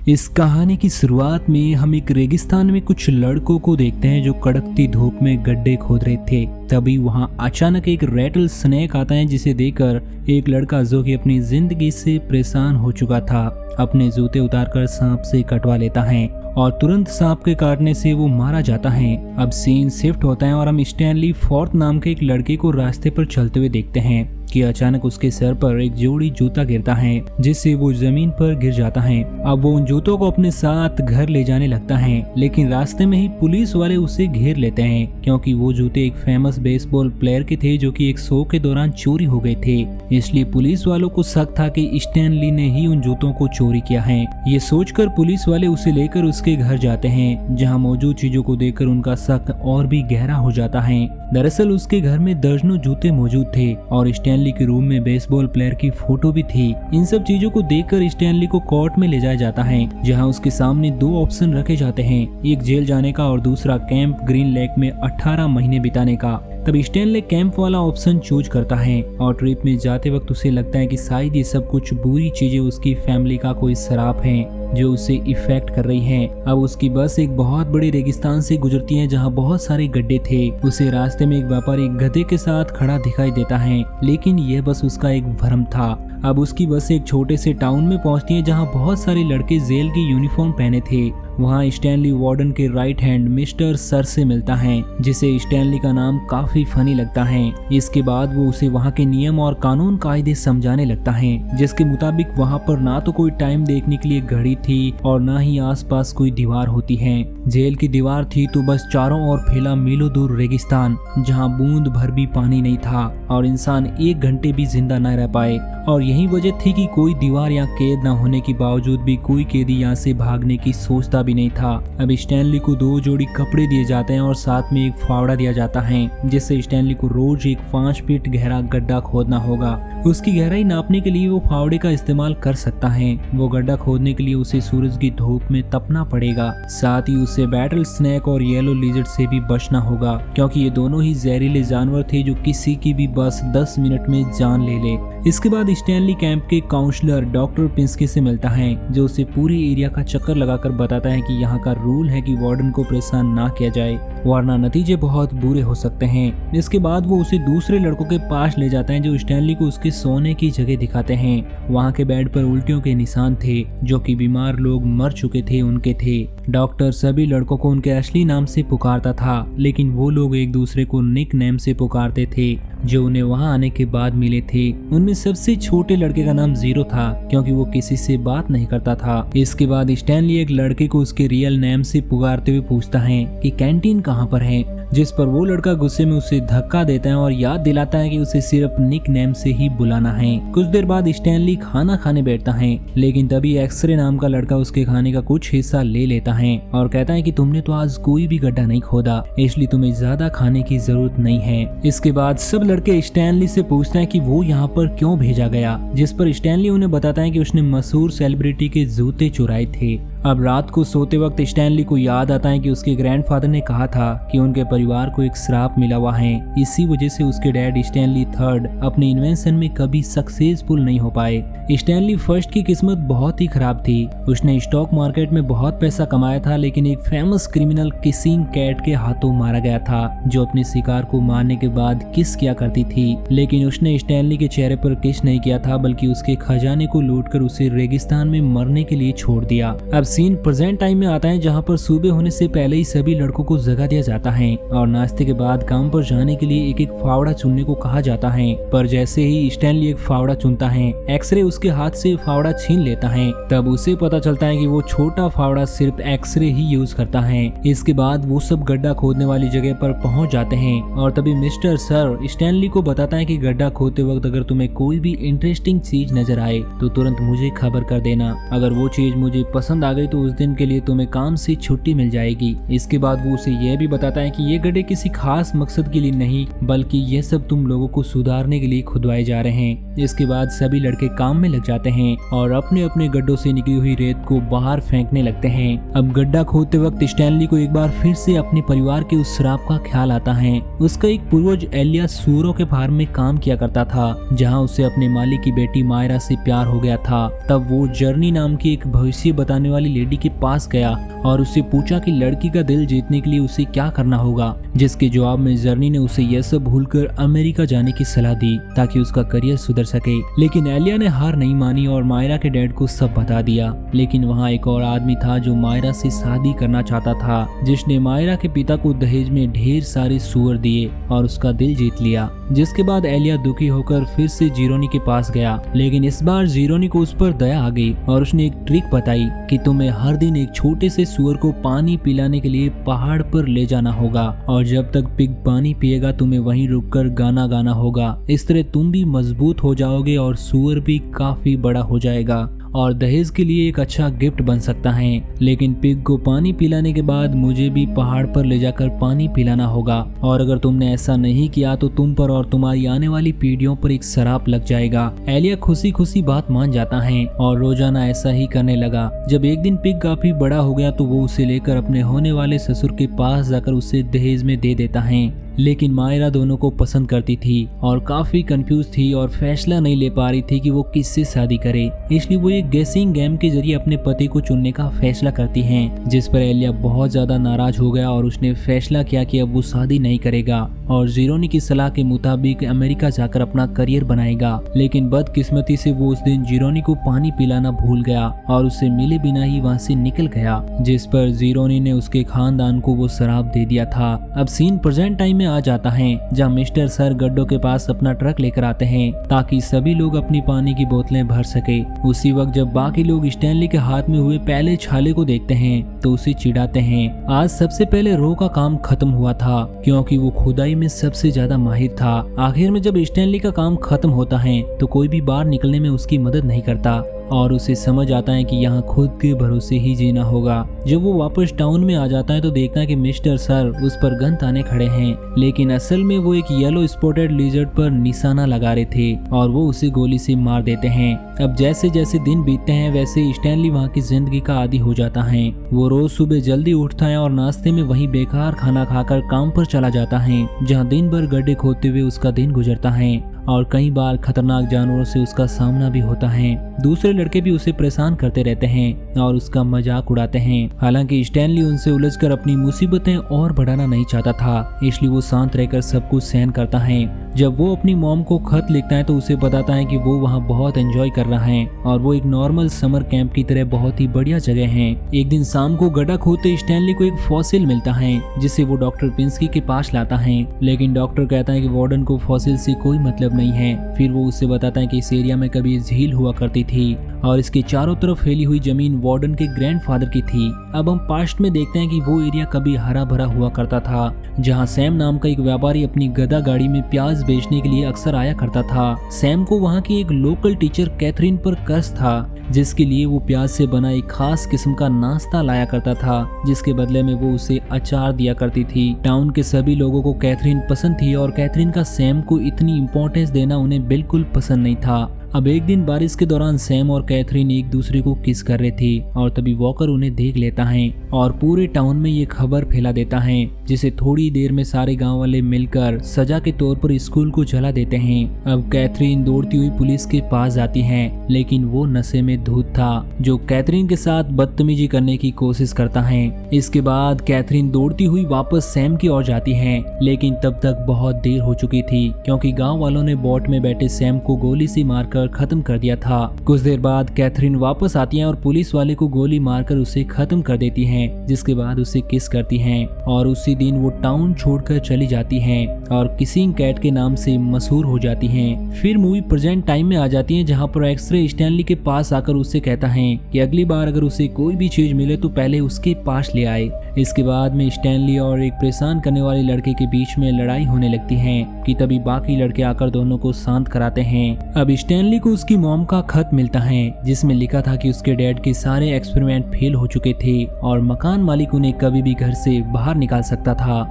इस कहानी की शुरुआत में हम एक रेगिस्तान में कुछ लड़कों को देखते हैं जो कड़कती धूप में गड्ढे खोद रहे थे। तभी वहां अचानक एक रैटल स्नेक आता है, जिसे देखकर एक लड़का जो कि अपनी जिंदगी से परेशान हो चुका था, अपने जूते उतारकर सांप से कटवा लेता है और तुरंत सांप के काटने से वो मारा जाता है। अब सीन शिफ्ट होता है और हम स्टैनली फोर्थ नाम के एक लड़के को रास्ते पर चलते हुए देखते हैं कि अचानक उसके सर पर एक जोड़ी जूता गिरता है, जिससे वो जमीन पर गिर जाता है। अब वो उन जूतों को अपने साथ घर ले जाने लगता है, लेकिन रास्ते में ही पुलिस वाले उसे घेर लेते हैं क्योंकि वो जूते एक फेमस बेसबॉल प्लेयर के थे जो कि एक शो के दौरान चोरी हो गए थे। इसलिए पुलिस वालों को शक था कि स्टैनली ने ही उन जूतों को चोरी किया है। ये सोचकर पुलिस वाले उसे लेकर उसके घर जाते हैं, जहाँ मौजूद चीजों को देखकर उनका शक और भी गहरा हो जाता है। दरअसल उसके घर में दर्जनों जूते मौजूद थे और स्टैनली के रूम में बेसबॉल प्लेयर की फोटो भी थी। इन सब चीजों को देखकर स्टैनली को कोर्ट में ले जाया जाता है, जहां उसके सामने दो ऑप्शन रखे जाते हैं, एक जेल जाने का और दूसरा कैंप ग्रीन लेक में 18 महीने बिताने का। तब स्टैनली कैंप वाला ऑप्शन चूज करता है और ट्रिप में जाते वक्त उसे लगता है कि शायद ये सब कुछ बुरी चीजें उसकी फैमिली का कोई श्राप है जो उसे इफेक्ट कर रही हैं। अब उसकी बस एक बहुत बड़ी रेगिस्तान से गुजरती है जहां बहुत सारे गड्ढे थे। उसे रास्ते में एक व्यापारी गधे के साथ खड़ा दिखाई देता है, लेकिन यह बस उसका एक भ्रम था। अब उसकी बस एक छोटे से टाउन में पहुंचती है जहां बहुत सारे लड़के जेल की यूनिफॉर्म पहने थे। वहां स्टैनली वार्डन के राइट हैंड मिस्टर सर से मिलता है, जिसे स्टैनली का नाम काफी फनी लगता है। इसके बाद वो उसे वहां के नियम और कानून कायदे समझाने लगता है, जिसके मुताबिक वहां पर ना तो कोई टाइम देखने के लिए घड़ी थी और ना ही आसपास कोई दीवार होती है। जेल की दीवार थी तो बस चारों ओर फैला मीलों दूर रेगिस्तान, जहां बूंद भर भी पानी नहीं था और इंसान 1 घंटे भी जिंदा न रह पाए। और यही वजह थी कि कोई दीवार या कैद न होने के बावजूद भी कोई कैदी यहाँ से भागने की सोचता भी नहीं था। अब स्टैनली को 2 जोड़ी कपड़े दिए जाते हैं और साथ में एक फावड़ा दिया जाता है, जिससे स्टैनली को रोज एक 5 फीट गहरा गड्ढा खोदना होगा। उसकी गहराई नापने के लिए वो फावड़े का इस्तेमाल कर सकता है। वो गड्ढा खोदने के लिए उसे सूरज की धूप में तपना पड़ेगा। साथ ही उसे बैटल स्नेक और येलो लिजर्ड से भी बचना होगा, क्योंकि ये दोनों ही जहरीले जानवर थे जो किसी की भी बस 10 मिनट में जान ले ले। इसके बाद स्टैनली कैंप के काउंसलर डॉक्टर पिंस्की से मिलता है, जो उसे पूरे एरिया का चक्कर लगाकर बताता है कि यहाँ का रूल है कि वार्डन को परेशान ना किया जाए, वरना नतीजे बहुत बुरे हो सकते हैं। इसके बाद वो उसे दूसरे लड़कों के पास ले जाते हैं जो स्टैनली को उसके सोने की जगह दिखाते हैं। वहाँ के बेड पर उल्टियों के निशान थे, जो कि बीमार लोग मर चुके थे उनके थे। डॉक्टर सभी लड़कों को उनके असली नाम से पुकारता था, लेकिन वो लोग एक दूसरे को निक नेम से पुकारते थे जो उन्हें वहां आने के बाद मिले थे। उनमें सबसे छोटे लड़के का नाम जीरो था, क्योंकि वो किसी से बात नहीं करता था। इसके बाद स्टैनली एक लड़के को उसके रियल नेम से पुकारते हुए पूछता है कि कैंटीन कहाँ पर है, जिस पर वो लड़का गुस्से में उसे धक्का देता है और याद दिलाता है कि उसे सिर्फ निक नेम से ही बुलाना है। कुछ देर बाद स्टैनली खाना खाने बैठता है, लेकिन तभी एक्सरे नाम का लड़का उसके खाने का कुछ हिस्सा ले लेता है और कहता है कि तुमने तो आज कोई भी गड्ढा नहीं खोदा, इसलिए तुम्हें ज्यादा खाने की जरूरत नहीं है। इसके बाद सब लड़के स्टैनली से पूछते हैं कि वो यहाँ पर क्यों भेजा गया, जिस पर स्टैनली उन्हें बताता है कि उसने मशहूर सेलिब्रिटी के जूते चुराए थे। अब रात को सोते वक्त स्टैनली को याद आता है कि उसके ग्रैंडफादर ने कहा था कि उनके परिवार को एक श्राप मिला हुआ है। इसी वजह से उसके डैड स्टैनली थर्ड अपने इन्वेंशन में कभी सक्सेसफुल नहीं हो पाए। स्टैनली फर्स्ट की किस्मत बहुत ही खराब थी। उसने स्टॉक मार्केट में बहुत पैसा कमाया था, लेकिन एक फेमस क्रिमिनल किसिंग कैट के हाथों मारा गया था, जो अपने शिकार को मारने के बाद किस किया करती थी। लेकिन उसने स्टैनली के चेहरे पर किस नहीं किया था, बल्कि उसके खजाने को लूटकर उसे रेगिस्तान में मरने के लिए छोड़ दिया। अब सीन प्रेजेंट टाइम में आता है, जहाँ पर सुबह होने से पहले ही सभी लड़कों को जगा दिया जाता है और नाश्ते के बाद काम पर जाने के लिए एक एक फावड़ा चुनने को कहा जाता है। पर जैसे ही स्टैनली एक फावड़ा चुनता है, एक्सरे उसके हाथ से फावड़ा छीन लेता है। तब उसे पता चलता है कि वो छोटा फावड़ा सिर्फ एक्सरे ही यूज करता है। इसके बाद वो सब गड्ढा खोदने वाली जगह पर पहुंच जाते हैं और तभी मिस्टर सर स्टैनली को बताता है कि गड्ढा खोदते वक्त अगर तुम्हें कोई भी इंटरेस्टिंग चीज नजर आए तो तुरंत मुझे खबर कर देना। अगर वो चीज मुझे पसंद आ गई तो उस दिन के लिए तुम्हें काम से छुट्टी मिल जाएगी। इसके बाद वो उसे यह भी बताता है कि ये गड्ढे किसी खास मकसद के लिए नहीं, बल्कि ये सब तुम लोगों को सुधारने के लिए खुदवाए जा रहे हैं। इसके बाद सभी लड़के काम में लग जाते हैं और अपने अपने गड्ढों से निकली हुई रेत को बाहर फेंकने लगते हैं। अब गड्ढा खोदते वक्त स्टैनली को एक बार फिर से अपने परिवार के उस श्राप का ख्याल आता है। उसका एक पूर्वज एलिया सूरों के फार्म में काम किया करता था, जहाँ उसे अपने मालिक की बेटी मायरा से प्यार हो गया था। तब वो जर्नी नाम की एक भविष्य बताने वाली लेडी के पास गया और उससे पूछा कि लड़की का दिल जीतने के लिए उसे क्या करना होगा, जिसके जवाब में जर्नी ने उसे यह सब भूलकर अमेरिका जाने की सलाह दी ताकि उसका करियर सुधर सके। लेकिन एलिया ने हार नहीं मानी और मायरा के डैड को सब बता दिया। लेकिन वहाँ एक और आदमी था जो मायरा से शादी करना चाहता था, जिसने मायरा के पिता को दहेज में ढेर सारे सुअर दिए और उसका दिल जीत लिया। जिसके बाद एलिया दुखी होकर फिर से जीरोनी के पास गया, लेकिन इस बार जीरोनी को उस पर दया आ गई और उसने एक ट्रिक बताई कि तुम्हें हर दिन एक छोटे से सुअर को पानी पिलाने के लिए पहाड़ पर ले जाना होगा और जब तक पिग पानी पिएगा तुम्हें वहीं रुककर गाना गाना होगा। इस तरह तुम भी मजबूत हो जाओगे और सुअर भी काफी बड़ा हो जाएगा और दहेज के लिए एक अच्छा गिफ्ट बन सकता है। लेकिन पिग को पानी पिलाने के बाद मुझे भी पहाड़ पर ले जाकर पानी पिलाना होगा और अगर तुमने ऐसा नहीं किया तो तुम पर और तुम्हारी आने वाली पीढ़ियों पर एक शराप लग जाएगा। एलिया खुशी खुशी बात मान जाता है और रोजाना ऐसा ही करने लगा। जब एक दिन पिग काफी बड़ा हो गया तो वो उसे लेकर अपने होने वाले ससुर के पास जाकर उसे दहेज में दे देता है। लेकिन मायरा दोनों को पसंद करती थी और काफी कंफ्यूज थी और फैसला नहीं ले पा रही थी कि वो किससे शादी करे। इसलिए वो एक गेसिंग गेम के जरिए अपने पति को चुनने का फैसला करती हैं, जिस पर एलिया बहुत ज्यादा नाराज हो गया और उसने फैसला किया कि अब वो शादी नहीं करेगा और जीरोनी की सलाह के मुताबिक अमेरिका जाकर अपना करियर बनाएगा। लेकिन बदकिस्मती से वो उस दिन जीरोनी को पानी पिलाना भूल गया और उससे मिले बिना ही वहाँ से निकल गया, जिस पर जीरोनी ने उसके खानदान को वो शराब दे दिया था। अब सीन प्रेजेंट टाइम आ जाता है जहाँ मिस्टर सर गड्ढों के पास अपना ट्रक लेकर आते हैं ताकि सभी लोग अपनी पानी की बोतलें भर सके। उसी वक्त जब बाकी लोग स्टैनली के हाथ में हुए पहले छाले को देखते हैं तो उसे चिढ़ाते हैं। आज सबसे पहले रो का काम खत्म हुआ था क्योंकि वो खुदाई में सबसे ज्यादा माहिर था। आखिर में जब स्टैनली का काम खत्म होता है तो कोई भी बाहर निकलने में उसकी मदद नहीं करता और उसे समझ आता है कि यहाँ खुद के भरोसे ही जीना होगा। जब वो वापस टाउन में आ जाता है तो देखता है कि मिस्टर सर उस पर गन ताने खड़े हैं, लेकिन असल में वो एक येलो स्पॉटेड लिजर्ड पर निशाना लगा रहे थे और वो उसे गोली से मार देते हैं। अब जैसे जैसे दिन बीतते हैं वैसे स्टैनली वहाँ की जिंदगी का आदी हो जाता है। वो रोज सुबह जल्दी उठता है और नाश्ते में वही बेकार खाना खाकर काम पर चला जाता है, जहाँ दिन भर गड्ढे खोदते हुए उसका दिन गुजरता है और कई बार खतरनाक जानवरों से उसका सामना भी होता है। दूसरे लड़के भी उसे परेशान करते रहते हैं और उसका मजाक उड़ाते हैं। हालांकि स्टैनली उनसे उलझकर अपनी मुसीबतें और बढ़ाना नहीं चाहता था, इसलिए वो शांत रहकर सब कुछ सहन करता है। जब वो अपनी मॉम को खत लिखता है तो उसे बताता है कि वो वहाँ बहुत एंजॉय कर रहा है और वो एक नॉर्मल समर कैंप की तरह बहुत ही बढ़िया जगह है। एक दिन शाम को गड्ढा खोदते स्टैनली को एक फॉसिल मिलता है जिसे वो डॉक्टर पिंस्की के पास लाता है, लेकिन डॉक्टर कहता है कि वार्डन को फॉसिल से कोई मतलब नहीं है। फिर वो उसे बताता है कि इस एरिया में कभी झील हुआ करती थी और इसके चारों तरफ फैली हुई जमीन वार्डन के ग्रैंडफादर की थी। अब हम पास्ट में देखते हैं कि वो एरिया कभी हरा भरा हुआ करता था, जहां सैम नाम का एक व्यापारी अपनी गधा गाड़ी में प्याज बेचने के लिए अक्सर आया करता था। सैम को वहां की एक लोकल टीचर कैथरीन पर कर्ज था, जिसके लिए वो प्याज से बना एक खास किस्म का नाश्ता लाया करता था, जिसके बदले में वो उसे अचार दिया करती थी। टाउन के सभी लोगों को कैथरीन पसंद थी और कैथरीन का सैम को इतनी इम्पोर्टेंस देना उन्हें बिल्कुल पसंद नहीं था। अब एक दिन बारिश के दौरान सैम और कैथरीन एक दूसरे को किस कर रहे थे और तभी वॉकर उन्हें देख लेता है और पूरे टाउन में ये खबर फैला देता है, जिसे थोड़ी देर में सारे गांव वाले मिलकर सजा के तौर पर स्कूल को जला देते हैं। अब कैथरीन दौड़ती हुई पुलिस के पास जाती है, लेकिन वो नशे में धुत था जो कैथरीन के साथ बदतमीजी करने की कोशिश करता है। इसके बाद कैथरीन दौड़ती हुई वापस सैम की ओर जाती है, लेकिन तब तक बहुत देर हो चुकी थी क्योंकि गाँव वालों ने बोट में बैठे सैम को गोली से मारकर खत्म कर दिया था। कुछ देर बाद कैथरीन वापस आती है और पुलिस वाले को गोली मारकर उसे खत्म कर देती है, जिसके बाद उसे किस करती है और उसी दिन वो टाउन छोड़कर चली जाती है और किसिंग कैट के नाम से मशहूर हो जाती है। फिर मूवी प्रेजेंट टाइम में आ जाती है, जहाँ पर एक्सरे स्टैनली के पास आकर उससे कहता है कि अगली बार अगर उसे कोई भी चीज मिले तो पहले उसके पास ले आए। इसके बाद में स्टैनली और एक परेशान करने वाले लड़के के बीच में लड़ाई होने लगती है कि तभी बाकी लड़के आकर दोनों को शांत कराते हैं। अब स्टैनली को उसकी मॉम का खत मिलता है जिसमें लिखा था कि उसके डैड के सारे एक्सपेरिमेंट फेल हो चुके थे और मकान मालिक उन्हें कभी भी घर से बाहर निकाल सकता था।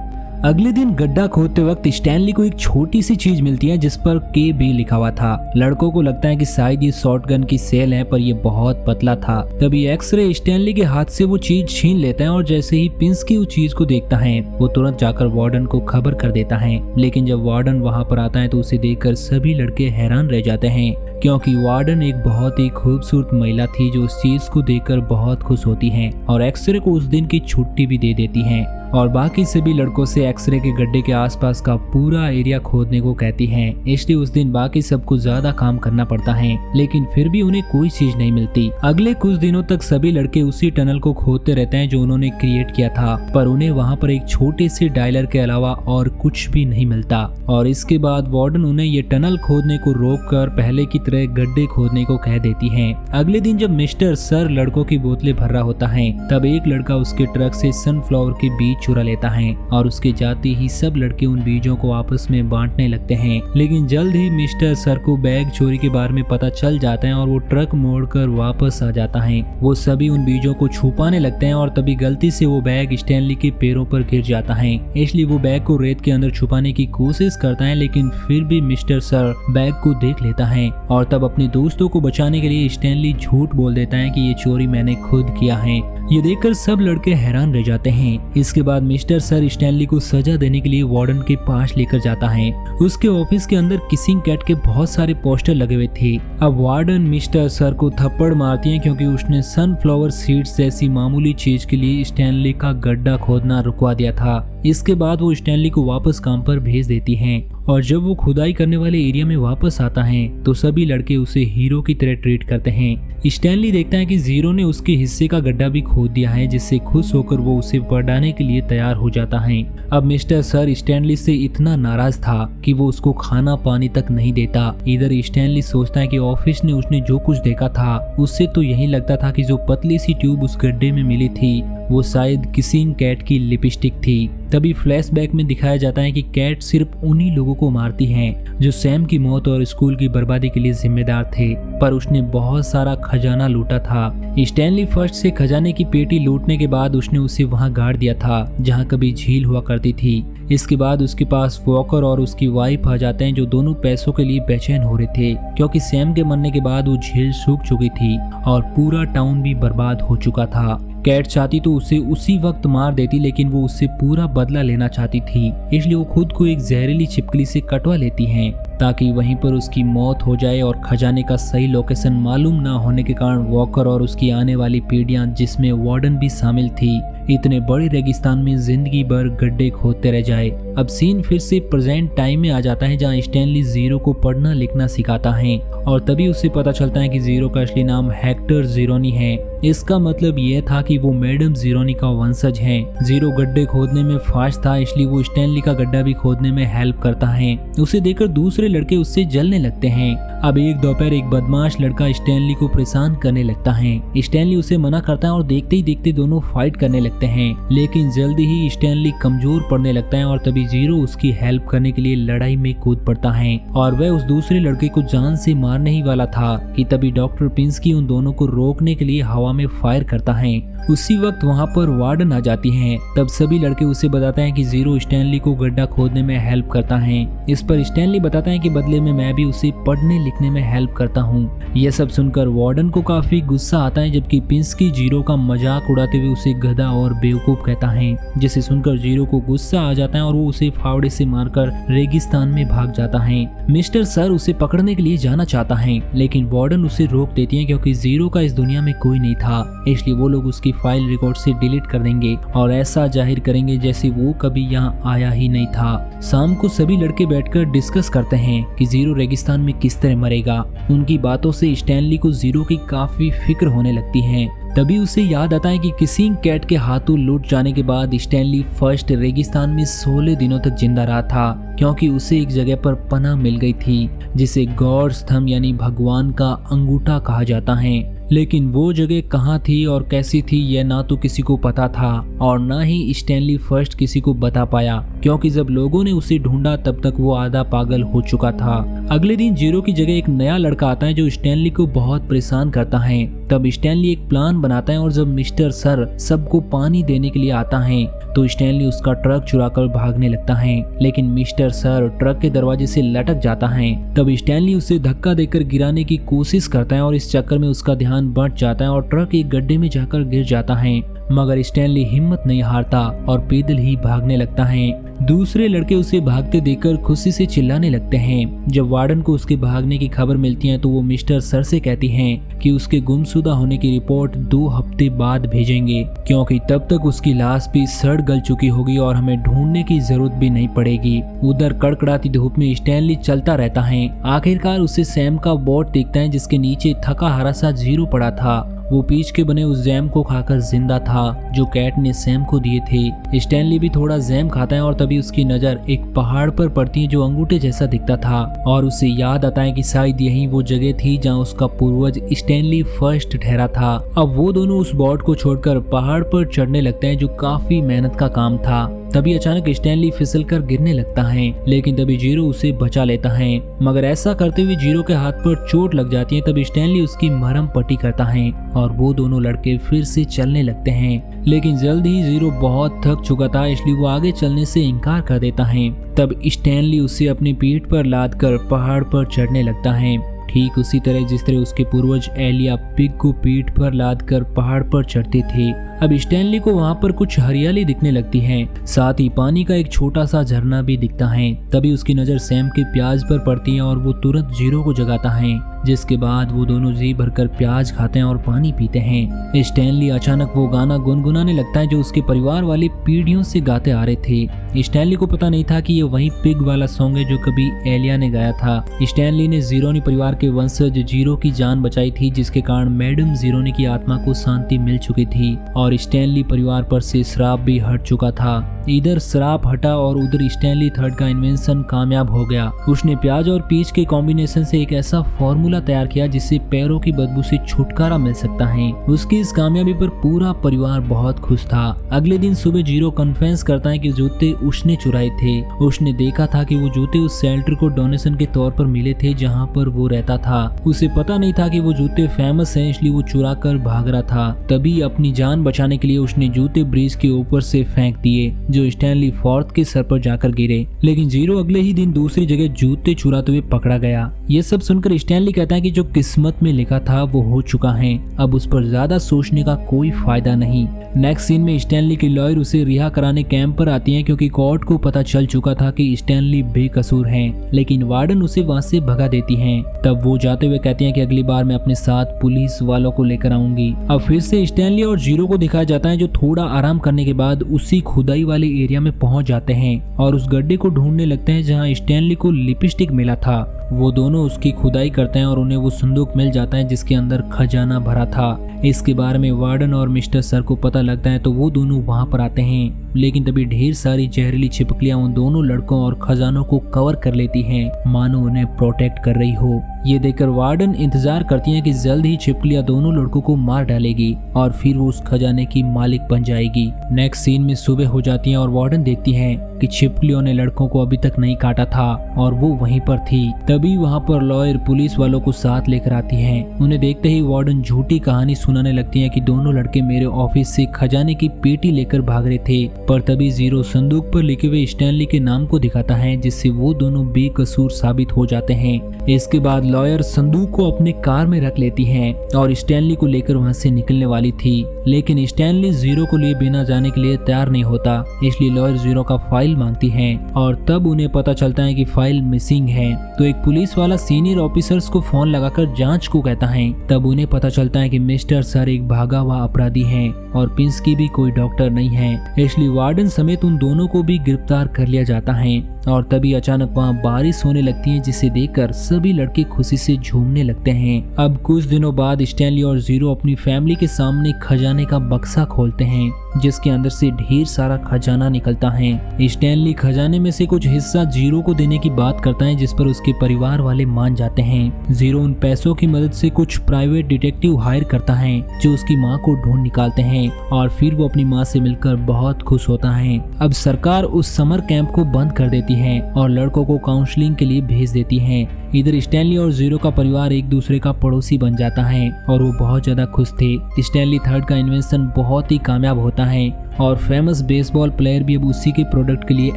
अगले दिन गड्ढा खोदते वक्त स्टैनली को एक छोटी सी चीज मिलती है जिस पर KB लिखा हुआ था। लड़कों को लगता है कि शायद ये शॉटगन की सेल है, पर ये बहुत पतला था। तभी एक्सरे स्टैनली के हाथ से वो चीज छीन लेता है और जैसे ही पिंस्की उस चीज को देखता है वो तुरंत जाकर वार्डन को खबर कर देता है। लेकिन जब वार्डन वहां पर आता है तो उसे देखकर सभी लड़के हैरान रह जाते हैं, क्योंकि वार्डन एक बहुत ही खूबसूरत महिला थी जो उस चीज को देखकर बहुत खुश होती है और एक्सरे को उस दिन की छुट्टी भी दे देती है और बाकी सभी लड़कों से एक्सरे के गड्ढे के आसपास का पूरा एरिया खोदने को कहती हैं। इसलिए उस दिन बाकी सबको ज्यादा काम करना पड़ता है, लेकिन फिर भी उन्हें कोई चीज नहीं मिलती। अगले कुछ दिनों तक सभी लड़के उसी टनल को खोदते रहते हैं जो उन्होंने क्रिएट किया था, पर उन्हें वहाँ पर एक छोटे से डायलर के अलावा और कुछ भी नहीं मिलता। और इसके बाद वार्डन उन्हें ये टनल खोदने को रोककर पहले की तरह गड्ढे खोदने को कह देती है। अगले दिन जब मिस्टर सर लड़कों की बोतलें भर रहा होता है, तब एक लड़का उसके ट्रक से सनफ्लावर के बीज चुरा लेता है और उसके जाते ही सब लड़के उन बीजों को आपस में बांटने लगते हैं। लेकिन जल्द ही मिस्टर सर को बैग चोरी के बारे में पता चल जाता है और वो ट्रक मोड़कर वापस आ जाता है। वो सभी उन बीजों को छुपाने लगते हैं और तभी गलती से वो बैग स्टैनली के पैरों पर गिर जाता है। इसलिए वो बैग को रेत के अंदर छुपाने की कोशिश करता है, लेकिन फिर भी मिस्टर सर बैग को देख लेता है और तब अपने दोस्तों को बचाने के लिए स्टैनली झूठ बोल देता है कि ये चोरी मैंने खुद किया है। ये देखकर सब लड़के हैरान रह जाते हैं। इसके बाद मिस्टर सर स्टैनली को सजा देने के लिए वार्डन के पास लेकर जाता है। उसके ऑफिस के अंदर किसिंग कैट के बहुत सारे पोस्टर लगे हुए थे। अब वार्डन मिस्टर सर को थप्पड़ मारती है क्योंकि उसने सनफ्लावर सीड्स जैसी मामूली चीज के लिए स्टैनली का गड्ढा खोदना रुकवा दिया था। इसके बाद वो स्टैनली को वापस काम पर भेज देती हैं और जब वो खुदाई करने वाले एरिया में वापस आता है तो सभी लड़के उसे हीरो की तरह ट्रीट करते हैं। स्टैनली देखता है कि जीरो ने उसके हिस्से का गड्ढा भी खोद दिया है, जिससे खुश होकर वो उसे बढ़ाने के लिए तैयार हो जाता है। अब मिस्टर सर स्टैनली से इतना नाराज था कि वो उसको खाना पानी तक नहीं देता। इधर स्टैनली सोचता है कि ऑफिस ने उसने जो कुछ देखा था उससे तो यही लगता था कि जो पतली सी ट्यूब उस गड्ढे में मिली थी वो शायद किसिंग कैट की लिपस्टिक थी। तभी फ्लैशबैक में दिखाया जाता है कि कैट सिर्फ उन्हीं लोगों को मारती है जो सैम की मौत और स्कूल की बर्बादी के लिए जिम्मेदार थे, पर उसने बहुत सारा खजाना लूटा था। स्टैनली फर्स्ट से खजाने की पेटी लूटने के बाद उसने उसे वहां गाड़ दिया था जहां कभी झील हुआ करती थी। इसके बाद उसके पास वॉकर और उसकी वाइफ आ जाते हैं जो दोनों पैसों के लिए बेचैन हो रहे थे, क्योंकि सैम के मरने के बाद वो झील सूख चुकी थी और पूरा टाउन भी बर्बाद हो चुका था। कैट चाहती तो उसे उसी वक्त मार देती, लेकिन वो उससे पूरा बदला लेना चाहती थी, इसलिए वो खुद को एक जहरीली छिपकली से कटवा लेती हैं ताकि वहीं पर उसकी मौत हो जाए। और खजाने का सही लोकेशन मालूम ना होने के कारण वॉकर और उसकी आने वाली पीढ़ियां, जिसमें वार्डन भी शामिल थी, इतने बड़े रेगिस्तान में जिंदगी भर गड्ढे खोदते रह जाए। अब सीन फिर से प्रेजेंट टाइम में आ जाता है जहाँ स्टैनली जीरो को पढ़ना लिखना सिखाता है और तभी उसे पता चलता है कि जीरो का असली नाम हेक्टर जीरोनी है। इसका मतलब यह था कि वो मैडम जीरोनी का वंशज है। जीरो गड्ढे खोदने में फास्ट था, इसलिए वो स्टैनली का गड्ढा भी खोदने में हेल्प करता है। उसे देखकर दूसरे लड़के उससे जलने लगते हैं। अब एक दोपहर एक बदमाश लड़का स्टैनली को परेशान करने लगता है। स्टैनली उसे मना करता है और देखते ही देखते दोनों फाइट करने लगते हैं, लेकिन जल्दी ही स्टैनली कमजोर पड़ने लगता है और तभी जीरो उसकी हेल्प करने के लिए लड़ाई में कूद पड़ता है और वह उस दूसरे लड़के को जान से मारने ही वाला था कि तभी डॉक्टर पिंस्की उन दोनों को रोकने के लिए हवा में फायर करता है। उसी वक्त वहाँ पर वार्डन आ जाती हैं। तब सभी लड़के उसे बताते हैं कि जीरो स्टैनली को गड्ढा खोदने में हेल्प करता है। इस पर स्टैनली बताता है कि बदले में मैं भी उसे पढ़ने लिखने में हेल्प करता हूँ। यह सब सुनकर वार्डन को काफी गुस्सा आता है, जबकि पिंस्की जीरो का मजाक उड़ाते हुए उसे गधा और बेवकूफ कहता है, जिसे सुनकर जीरो को गुस्सा आ जाता है और वो उसे फावड़े से मारकर रेगिस्तान में भाग जाता है। मिस्टर सर उसे पकड़ने के लिए जाना चाहता है, लेकिन वार्डन उसे रोक देती है क्योंकि जीरो का इस दुनिया में कोई नहीं था, इसलिए वो लोग उसकी फाइल रिकॉर्ड से डिलीट कर देंगे और ऐसा जाहिर करेंगे जैसे वो कभी यहाँ आया ही नहीं था। शाम को सभी लड़के बैठकर डिस्कस करते हैं कि जीरो रेगिस्तान में किस तरह मरेगा। उनकी बातों से स्टैनली को जीरो की काफी फिक्र होने लगती है। तभी उसे याद आता है कि किसिंग कैट के हाथों लूट जाने के बाद स्टैनली फर्स्ट रेगिस्तान में 16 दिनों तक जिंदा रहा था, क्योंकि उसे एक जगह पर पनाह मिल गई थी जिसे गॉड्स थंब यानी भगवान का अंगूठा कहा जाता है। लेकिन वो जगह कहाँ थी और कैसी थी यह ना तो किसी को पता था और ना ही स्टैनली फर्स्ट किसी को बता पाया, क्योंकि जब लोगों ने उसे ढूंढा तब तक वो आधा पागल हो चुका था। अगले दिन जीरो की जगह एक नया लड़का आता है जो स्टैनली को बहुत परेशान करता है। तब स्टैनली एक प्लान बनाता है और जब मिस्टर सर सबको पानी देने के लिए आता है तो स्टैनली उसका ट्रक चुराकर भागने लगता है, लेकिन मिस्टर सर ट्रक के दरवाजे से लटक जाता है। तब स्टैनली उसे धक्का देकर गिराने की कोशिश करता है और इस चक्कर में उसका ध्यान बंट जाता है और ट्रक एक गड्ढे में जाकर गिर जाता है, मगर स्टैनली हिम्मत नहीं हारता और पैदल ही भागने लगता है। दूसरे लड़के उसे भागते देखकर खुशी से चिल्लाने लगते हैं। जब वार्डन को उसके भागने की खबर मिलती है तो वो मिस्टर सर से कहती हैं कि उसके गुमशुदा होने की रिपोर्ट 2 हफ्ते बाद भेजेंगे, क्योंकि तब तक उसकी लाश भी सड़ गल चुकी होगी और हमें ढूंढने की जरूरत भी नहीं पड़ेगी। उधर कड़कड़ाती धूप में स्टैनली चलता रहता है। आखिरकार उसे सैम का बोट दिखता है जिसके नीचे थका हारा सा जीरो पड़ा था। वो पीच के बने उस जैम को खाकर जिंदा था जो कैट ने सैम को दिए थे। स्टैनली भी थोड़ा जैम खाता है और तभी उसकी नजर एक पहाड़ पर पड़ती है जो अंगूठे जैसा दिखता था और उसे याद आता है कि शायद यही वो जगह थी जहां उसका पूर्वज स्टैनली फर्स्ट ठहरा था। अब वो दोनों उस बोट को छोड़कर पहाड़ पर चढ़ने लगते हैं जो काफी मेहनत का काम था। तभी अचानक स्टैनली फिसलकर गिरने लगता है, लेकिन तभी जीरो उसे बचा लेता है, मगर ऐसा करते हुए जीरो के हाथ पर चोट लग जाती है। तभी स्टैनली उसकी मरहम पट्टी करता है और वो दोनों लड़के फिर से चलने लगते हैं, लेकिन जल्द ही जीरो बहुत थक चुका था इसलिए वो आगे चलने से इनकार कर देता है। तब स्टैनली उसे अपनी पीठ पर लाद कर पहाड़ पर चढ़ने लगता है, ठीक उसी तरह जिस तरह उसके पूर्वज एलिया पिग को पीठ पर लाद कर पहाड़ पर चढ़ते थे। अब स्टैनली को वहाँ पर कुछ हरियाली दिखने लगती है, साथ ही पानी का एक छोटा सा झरना भी दिखता है। तभी उसकी नजर सैम के प्याज पर पड़ती है और वो तुरंत जीरो को जगाता है, जिसके बाद वो दोनों जी भरकर प्याज खाते हैं और पानी पीते हैं। स्टैनली अचानक वो गाना गुनगुनाने लगता है जो उसके परिवार वाले पीढ़ियों से गाते आ रहे थे। स्टैनली को पता नहीं था कि ये वही पिग वाला सॉन्ग है जो कभी एलिया ने गाया था। स्टैनली ने जीरोनी परिवार के वंशज जीरो की जान बचाई थी, जिसके कारण मैडम जीरोनी की आत्मा को शांति मिल चुकी थी और स्टैनली परिवार पर से श्राप भी हट चुका था। इधर श्राप हटा और उधर स्टैनली थर्ड का इन्वेंशन कामयाब हो गया। उसने प्याज और पीच के कॉम्बिनेशन से एक ऐसा फॉर्मूला तैयार किया जिससे पैरों की बदबू से छुटकारा मिल सकता है। उसकी इस कामयाबी पर पूरा परिवार बहुत खुश था। अगले दिन सुबह जीरो कन्फेस करता है कि जूते उसने चुराए थे। उसने देखा था कि वो जूते उस शेल्टर को डोनेशन के तौर पर मिले थे जहाँ पर वो रहता था। उसे पता नहीं था कि वो जूते फेमस हैं, इसलिए वो चुरा कर भाग रहा था। तभी अपनी जान बचाने के लिए उसने जूते ब्रिज के ऊपर से फेंक दिए जो स्टैनली फोर्थ के सर पर जाकर गिरे, लेकिन जीरो अगले ही दिन दूसरी जगह जूते चुराते हुए पकड़ा गया। ये सब सुनकर स्टैनली कहता है कि जो किस्मत में लिखा था वो हो चुका है, अब उस पर ज्यादा सोचने का कोई फायदा नहीं। नेक्स्ट सीन में स्टैनली की लॉयर उसे रिहा कराने कैंप पर आती है क्योंकि कोर्ट को पता चल चुका था कि स्टैनली बेकसूर हैं, लेकिन वार्डन उसे वहां से भगा देती हैं। तब वो जाते हुए कहती हैं कि अगली बार मैं अपने साथ पुलिस वालों को लेकर आऊंगी। अब फिर से स्टैनली और जीरो को दिखाया जाता है जो थोड़ा आराम करने के बाद उसी खुदाई वाले एरिया में पहुंच जाते हैं और उस गड्ढे को ढूंढने लगते हैं जहां स्टैनली को लिपस्टिक मिला था। वो दोनों उसकी खुदाई करते हैं और उन्हें वो संदूक मिल जाता है जिसके अंदर खजाना भरा था। इसके बारे में वार्डन और मिस्टर सर को पता लगता है तो वो दोनों वहां पर आते हैं, लेकिन तभी ढेर सारी जहरीली छिपकलियां उन दोनों लड़कों और खजानों को कवर कर लेती हैं, मानो उन्हें प्रोटेक्ट कर रही हो। ये देखकर वार्डन इंतजार करती हैं कि जल्द ही छिपकलियां दोनों लड़कों को मार डालेगी और फिर वो उस खजाने की मालिक बन जाएगी। नेक्स्ट सीन में सुबह हो जाती है और वार्डन देखती है कि छिपकलियों ने लड़कों को अभी तक नहीं काटा था और वो वहीं पर थी। तभी वहां पर लॉयर पुलिस वालों को साथ लेकर आती हैं। उन्हें देखते ही वार्डन झूठी कहानी सुनाने लगती है कि दोनों लड़के मेरे ऑफिस से खजाने की पेटी लेकर भाग रहे थे, पर तभी जीरो संदूक पर लिखे हुए स्टैनली के नाम को दिखाता है जिससे वो दोनों बेकसूर साबित हो जाते हैं। इसके बाद लॉयर संदूक को अपने कार में रख लेती हैं और स्टैनली को लेकर वहां से निकलने वाली थी, लेकिन स्टैनली जीरो को लिए बिना जाने के लिए तैयार नहीं होता, इसलिए लॉयर जीरो का फाइल मांगती है और तब उन्हें पता चलता है कि फाइल मिसिंग है। तो एक पुलिस वाला सीनियर ऑफिसर्स को फोन लगाकर जांच को कहता है। तब उन्हें पता चलता है कि मिस्टर सर एक भागा हुआ अपराधी हैं और पिंस्की भी कोई डॉक्टर नहीं है, इसलिए वार्डन समेत उन दोनों को भी गिरफ्तार कर लिया जाता है। और तभी अचानक वहाँ बारिश होने लगती है जिसे देखकर सभी लड़के खुशी से झूमने लगते हैं। अब कुछ दिनों बाद स्टैनली और जीरो अपनी फैमिली के सामने खजाने का बक्सा खोलते हैं जिसके अंदर से ढेर सारा खजाना निकलता है। स्टैनली खजाने में से कुछ हिस्सा जीरो को देने की बात करता है जिस पर उसके परिवार वाले मान जाते हैं। जीरो उन पैसों की मदद से कुछ प्राइवेट डिटेक्टिव हायर करता है जो उसकी माँ को ढूंढ निकालते हैं और फिर वो अपनी माँ से मिलकर बहुत खुश होता है। अब सरकार उस समर कैंप को बंद कर देती है और लड़कों को काउंसलिंग के लिए भेज देती है। इधर स्टैनली और जीरो का परिवार एक दूसरे का पड़ोसी बन जाता है और वो बहुत ज्यादा खुश थे। स्टैनली थर्ड का इन्वेंशन बहुत ही कामयाब होता है और फेमस बेसबॉल प्लेयर भी अब उसी के प्रोडक्ट के लिए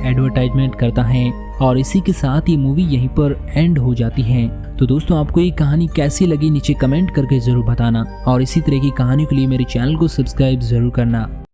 एडवर्टाइजमेंट करता है और इसी के साथ ये मूवी यहीं पर एंड हो जाती है। तो दोस्तों, आपको ये कहानी कैसी लगी नीचे कमेंट करके जरूर बताना और इसी तरह की कहानी के लिए मेरे चैनल को सब्सक्राइब जरूर करना।